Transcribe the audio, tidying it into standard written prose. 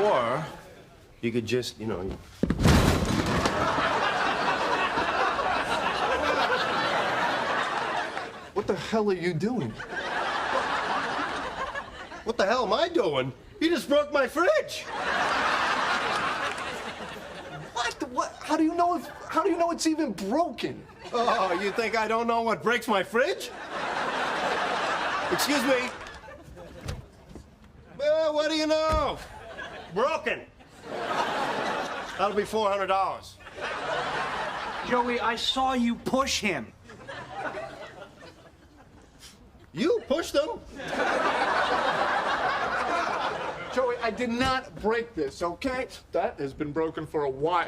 Or you could just, you know... What the hell are you doing? What the hell am I doing? You just broke my fridge. What? How do you know it's even broken? Oh, you think I don't know what breaks my fridge? Excuse me. Well, what do you know? Broken. That'll be $400. Joey, I saw you push him. You pushed him. Joey, I did not break this, okay? That has been broken for a while.